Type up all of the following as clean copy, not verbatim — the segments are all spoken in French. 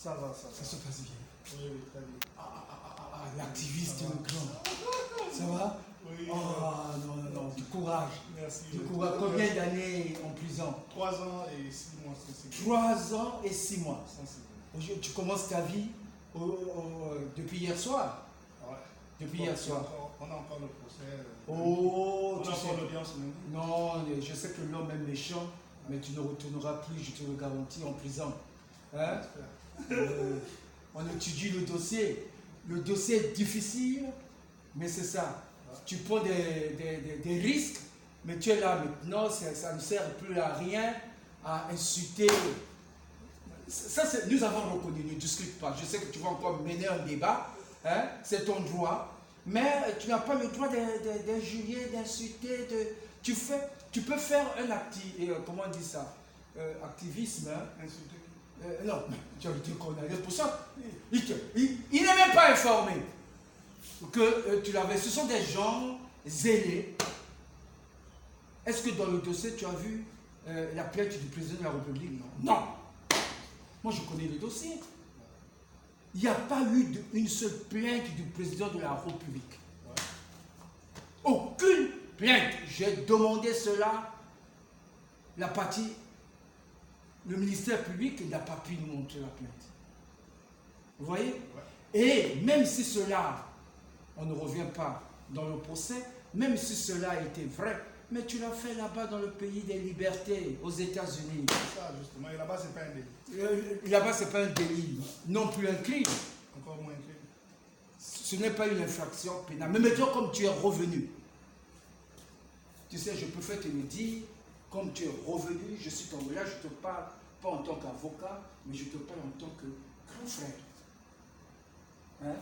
Ça va, ça va. Ça se passe bien. Oui, oui, très bien. L'activiste grand. Ça va? Oui. Oh non, non, non, du courage. Merci. Du courage. Combien d'années en prison? 3 ans et 6 mois sensibles. 3 ans et 6 mois. Sensible. Aujourd'hui, tu commences ta vie depuis hier soir. Ouais. Depuis hier soir. On a encore le procès. Oh, on tu a sais. encore l'audience lundi. Non, je sais que l'homme est méchant, mais tu ne retourneras plus, je te le garantis, en prison. Hein? On étudie le dossier. Le dossier est difficile, mais c'est ça. Tu prends des risques, mais tu es là maintenant, ça ne sert plus à rien à insulter. Ça, nous avons reconnu, ne discute pas. Je sais que tu vas encore mener un débat, hein? C'est ton droit, mais tu n'as pas le droit d'injurier, d'insulter. Tu peux faire un comment on dit ça? Activisme. Hein? Insulter. Non, tu as dit qu'on allait pour ça. Il n'est même pas informé que tu l'avais. Ce sont des gens zélés. Est-ce que dans le dossier, tu as vu la plainte du président de la République? Non. Non. Moi, je connais le dossier. Il n'y a pas eu une seule plainte du président de la République. Ouais. Aucune plainte. J'ai demandé cela. La partie, le ministère public n'a pas pu nous montrer la plainte. Vous voyez? Ouais. Et même si cela, on ne revient pas dans le procès, même si cela était vrai, mais tu l'as fait là-bas dans le pays des libertés, aux États-Unis. C'est ça, justement. Et là-bas, ce n'est pas un délit. Là-bas, ce n'est pas un délit, non plus un crime. Encore moins un crime. Ce n'est pas une infraction pénale. Mais maintenant, comme tu es revenu, tu sais, je préfère te le dire, comme tu es revenu, je suis tombé là, je te parle pas en tant qu'avocat, mais je te parle en tant que grand frère. Hein?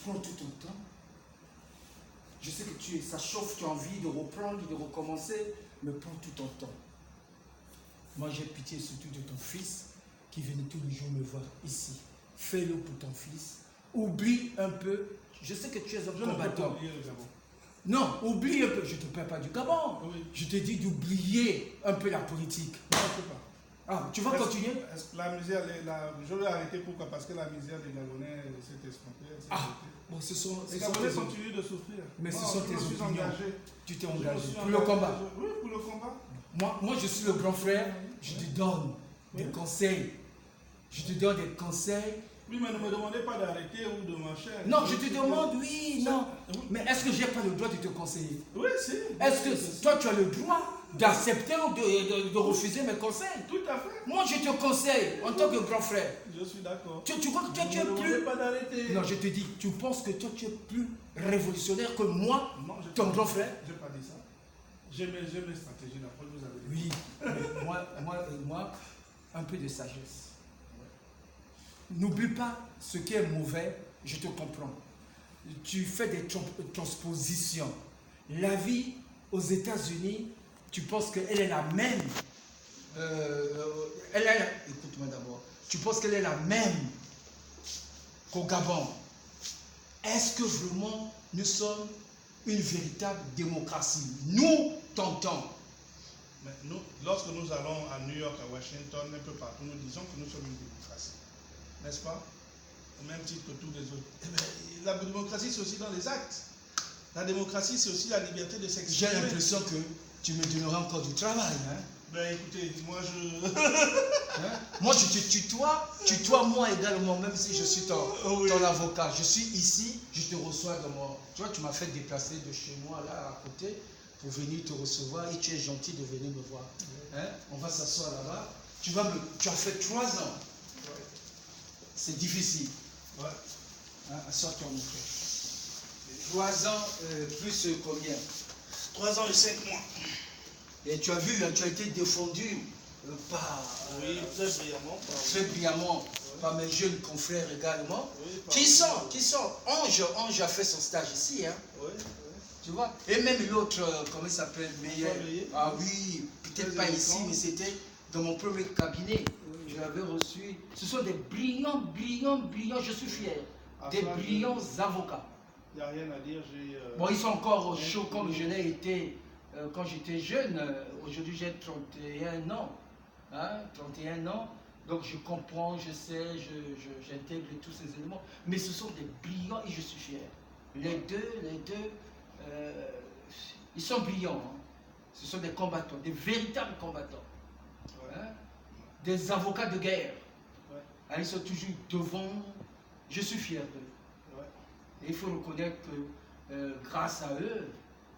Prends tout ton temps. Je sais que ça chauffe, tu as envie de reprendre, de recommencer, mais prends tout ton temps. Moi, j'ai pitié surtout de ton fils qui vient tous les jours me voir ici. Fais-le pour ton fils. Oublie un peu. Je sais que tu es un combattant. Non, oublie un peu. Je ne te parle pas du Gabon. Oui. Je te dis d'oublier un peu la politique. Non, je ne sais pas. Ah, tu vas continuer? La misère, je l'ai arrêté pourquoi? Parce que la misère des Gabonais s'est estompée. Ah, bon, les Gabonais continuent de souffrir. Mais ce sont tes opinions. Engagé. Tu t'es engagé pour le combat. Oui, pour le combat. Moi, je suis le grand frère. Je te donne des conseils. Je te donne des conseils. Oui, mais ne me demandez pas d'arrêter ou de marcher. Non, je te demande, oui, non. Mais est-ce que je n'ai pas le droit de te conseiller? Oui, si. Est-ce que toi, tu as le droit d'accepter ou de refuser mes conseils? Tout à fait. Moi, je te conseille en tant que grand frère. Je suis d'accord. Tu vois que toi, tu es plus... pas d'arrêter. Non, je te dis, tu penses que toi, tu es plus révolutionnaire que moi, non, ton grand frère? Je n'ai pas dit ça. J'ai mes stratégies d'approche, vous avez Oui, dit. mais moi, un peu de sagesse. N'oublie pas ce qui est mauvais, je te comprends. Tu fais des transpositions. La vie aux États-Unis, tu penses qu'elle est la même. Écoute-moi d'abord. Tu penses qu'elle est la même qu'au Gabon. Est-ce que vraiment nous sommes une véritable démocratie? Nous tentons. Mais lorsque nous allons à New York, à Washington, un peu partout, nous disons que nous sommes une démocratie. N'est-ce pas? Au même titre que tous les autres. Eh bien, la démocratie, c'est aussi dans les actes. La démocratie, c'est aussi la liberté de s'exprimer. J'ai l'impression que tu me donneras encore du travail. Hein? Ben écoutez, moi je... Hein? Moi je te tutoie moi également, même si je suis ton avocat. Je suis ici, je te reçois dans mon... Tu vois, tu m'as fait déplacer de chez moi, là, à côté, pour venir te recevoir, et tu es gentil de venir me voir. Hein? On va s'asseoir là-bas. Tu as fait 3 ans. C'est difficile. Ouais. Hein, assois-toi, mon frère. 3 ans, plus combien? 3 ans et 5 mois. Et tu as vu, hein, tu as été défendu par... oui, très brillamment. Très brillamment, par mes jeunes confrères également. Oui, qui sont Ange a fait son stage ici. Hein. Oui. Tu vois? Et même l'autre, comment il s'appelle? Ah oui, peut-être pas ici, mais c'était dans mon premier cabinet. Je l'avais reçu. Ce sont des brillants, je suis fier. Des brillants avocats. Il n'y a rien à dire. Bon, ils sont encore chauds comme je l'ai été quand j'étais jeune. Aujourd'hui, j'ai 31 ans. Hein, 31 ans. Donc je comprends, je sais, j'intègre tous ces éléments. Mais ce sont des brillants et je suis fier. Les deux, ils sont brillants. Hein. Ce sont des combattants, des véritables combattants. Hein? Des avocats de guerre. Ils sont toujours devant. Je suis fier d'eux. Et il faut reconnaître que grâce à eux,